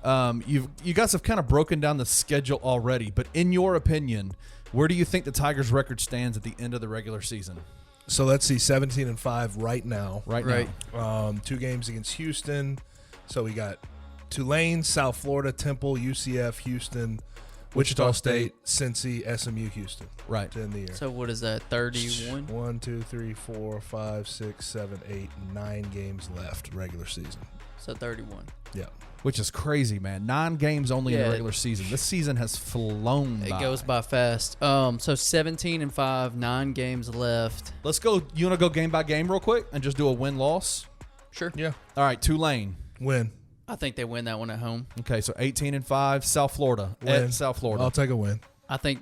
You guys have kind of broken down the schedule already, but in your opinion, where do you think the Tigers' record stands at the end of the regular season? So let's see, 17-5 right now. Right now. 2 games against Houston. So we got Tulane, South Florida, Temple, UCF, Houston, Wichita State, Cincy, SMU, Houston. Right. To end the year. So what is that, 31? 1, 2, 3, 4, 5, 6, 7, 8, 9 games left regular season. So 31. Yeah. Which is crazy, man. 9 games only in the regular season. This season has flown by. It goes by fast. So 17-5, 9 games left. Let's go. You want to go game by game real quick and just do a win-loss? Sure. Yeah. All right, Tulane. Win. I think they win that one at home. Okay, so 18-5, South Florida. Win. At South Florida. I'll take a win. I think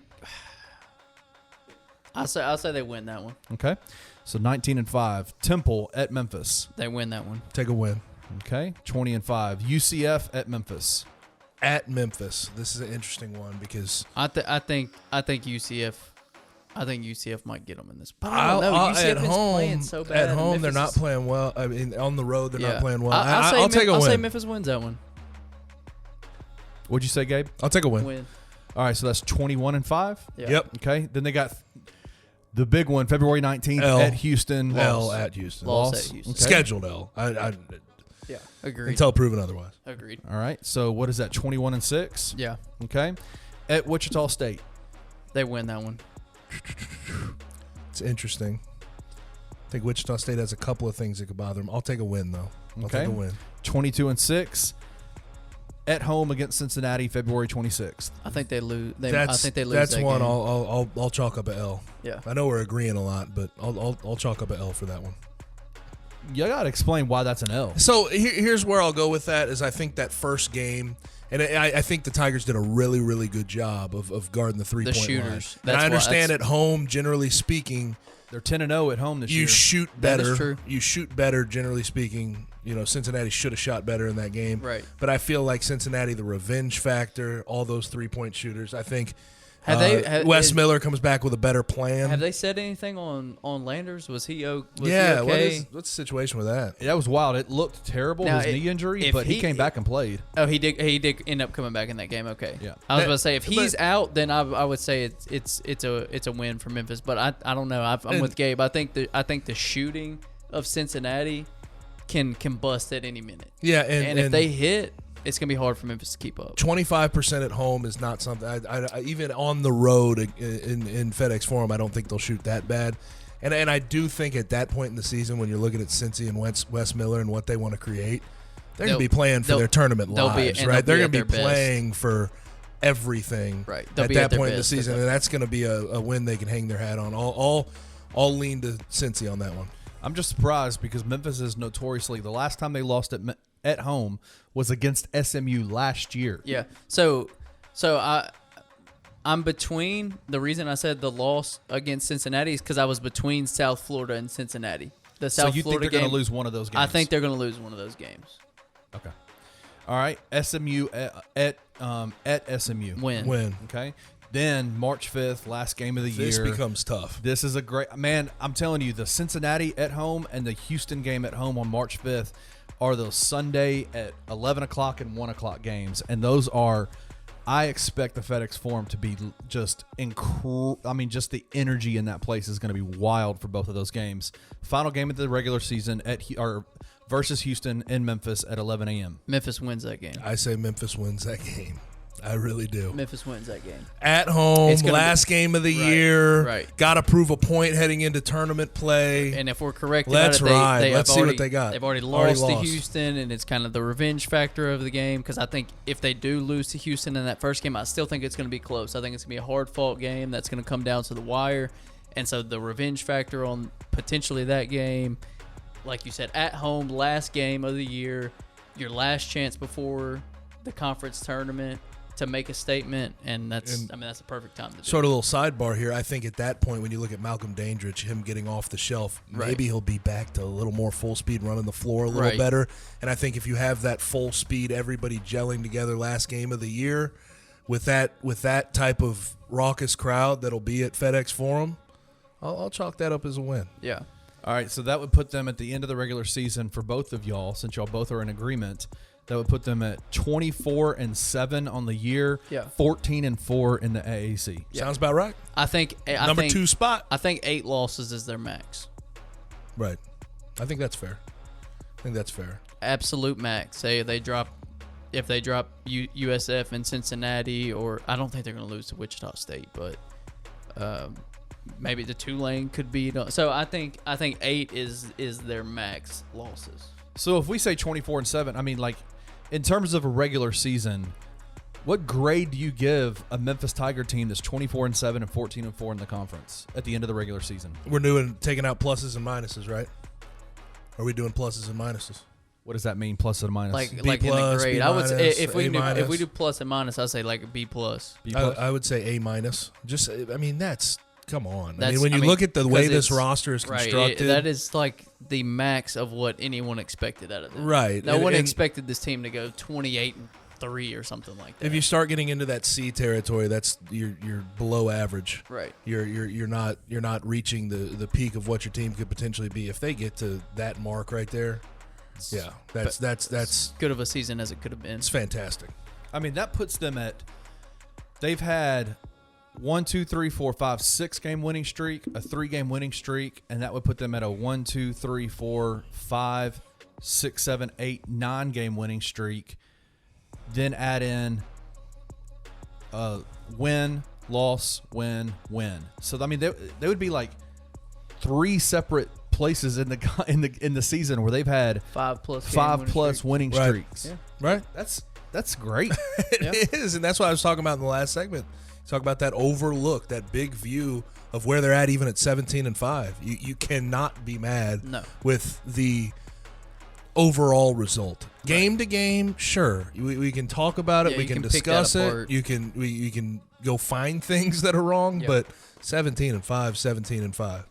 I'll say they win that one. Okay. So 19-5, Temple at Memphis. They win that one. Take a win. Okay. 20-5, UCF at Memphis. At Memphis. This is an interesting one because I think UCF. I think UCF might get them in this. But UCF at home, playing so bad. At home, Memphis they're not playing well. I mean, on the road, they're not playing well. I'll take a win. I'll say Memphis wins that one. What'd you say, Gabe? I'll take a win. All right, so that's 21-5. Yeah. Yep. Okay. Then they got the big one, February 19th at Houston. L at Houston. Loss at Houston. Okay. Scheduled L. Yeah. Agreed. Until proven otherwise. Agreed. All right. So what is that? 21-6. Yeah. Okay. At Wichita State. They win that one. It's interesting. I think Wichita State has a couple of things that could bother them. I'll take a win, though. I'll take a win. 22-6. At home against Cincinnati, February 26th. I think they lose. I think they lose. That's that one. game. I'll chalk up a L. Yeah. I know we're agreeing a lot, but I'll chalk up a L for that one. You got to explain why that's an L. So here's where I'll go with that. Is I think that first game, and I think the Tigers did a really, really good job of guarding the 3-point line. shooters. And I understand at home, generally speaking, they're 10-0 at home this year. You shoot better. That is true. You shoot better, generally speaking. You know, Cincinnati should have shot better in that game. Right. But I feel like Cincinnati, the revenge factor, all those 3-point shooters, I think Wes Miller comes back with a better plan. Have they said anything on Landers? Was he okay? What's the situation with that? That was wild. It looked terrible, his knee injury, but he came back and played. Oh, he did end up coming back in that game. Okay. Yeah. I was about to say if he's out, then I would say it's a win for Memphis. But I don't know. I'm with Gabe. I think the shooting of Cincinnati can bust at any minute. Yeah, and if they hit, it's going to be hard for Memphis to keep up. 25% at home is not something. I even on the road in FedEx Forum, I don't think they'll shoot that bad. And I do think at that point in the season, when you're looking at Cincy and Wes Miller and what they want to create, they're going to be playing for their tournament lives, right? They're going to be playing for everything at that point in the season, and that's going to be a win they can hang their hat on. I'll lean to Cincy on that one. I'm just surprised because Memphis is notoriously, the last time they lost at home was against SMU last year. Yeah. So I'm between. The reason I said the loss against Cincinnati is because I was between South Florida and Cincinnati. The South so you Florida think they're going to lose one of those games? I think they're going to lose one of those games. Okay. All right. SMU at SMU. Win. Okay. Then March 5th, last game of the year. This becomes tough. This is a great man. I'm telling you, the Cincinnati at home and the Houston game at home on March 5th are those Sunday at 11 o'clock and 1 o'clock games, and those are. I expect the FedEx Forum to be just just the energy in that place is going to be wild for both of those games. Final game of the regular season versus Houston in Memphis at 11 a.m. Memphis wins that game. I say Memphis wins that game. I really do. Memphis wins that game. At home, last game of the year. Right. Got to prove a point heading into tournament play. And if we're correct let's about it, ride. Let's see what they got. They've already lost to Houston, and it's kind of the revenge factor of the game because I think if they do lose to Houston in that first game, I still think it's going to be close. I think it's going to be a hard-fought game that's going to come down to the wire. And so the revenge factor on potentially that game, like you said, at home, last game of the year, your last chance before the conference tournament to make a statement, and that's the perfect time to do it. Sort of a little sidebar here. I think at that point, when you look at Malcolm Dandridge, him getting off the shelf, maybe he'll be back to a little more full speed, running the floor a little better. And I think if you have that full speed, everybody gelling together last game of the year, with that type of raucous crowd that'll be at FedEx Forum, I'll chalk that up as a win. Yeah. All right, so that would put them at the end of the regular season for both of y'all, since y'all both are in agreement. That would put them at 24-7 on the year. Yeah. 14-4 in the AAC. Sounds about right. I think Number 2 spot. I think 8 losses is their max. Right. I think that's fair. Absolute max. Say if they drop USF and Cincinnati, or I don't think they're going to lose to Wichita State, but maybe the Tulane could be. So I think 8 is their max losses. So if we say 24-7, I mean, like, in terms of a regular season, what grade do you give a Memphis Tiger team that's 24-7 and 14-4 in the conference at the end of the regular season? We're taking out pluses and minuses, right? Are we doing pluses and minuses? What does that mean, plus and minus? Like B in the plus, grade, B I would say minus, if A we do plus and minus, I'd say like B plus. B plus? I would say A minus. Just, I mean, come on. That's- when you look at the way because this it's- roster is Right, constructed, that is like the max of what anyone expected out of them. right. No one And expected this team to go 28-3 or something like that. if you start getting into that C territory, that's you're below average. right, You're not reaching the peak of what your team could potentially be. If they get to that mark right there, yeah, that's good of a season as it could have been. it's fantastic. I mean, that puts them at. They've had 1, 2, 3, 4, 5, 6 game winning streak, a 3-game winning streak, and that would put them at a 1, 2, 3, 4, 5, 6, 7, 8, 9 game winning streak. Then add in win, loss, win, win. So I mean, they would be like 3 separate places in the season where they've had 5+ winning Right. streaks. Yeah. Right? That's great. It is, and that's what I was talking about in the last segment. Talk about that overlook, that big view of where they're at, even at 17-5. You cannot be mad with the overall result. Game to game, sure, we can talk about it. Yeah, we you can can pick that discuss it. apart. You can go find things that are wrong, Yeah. but 17-5, 17-5.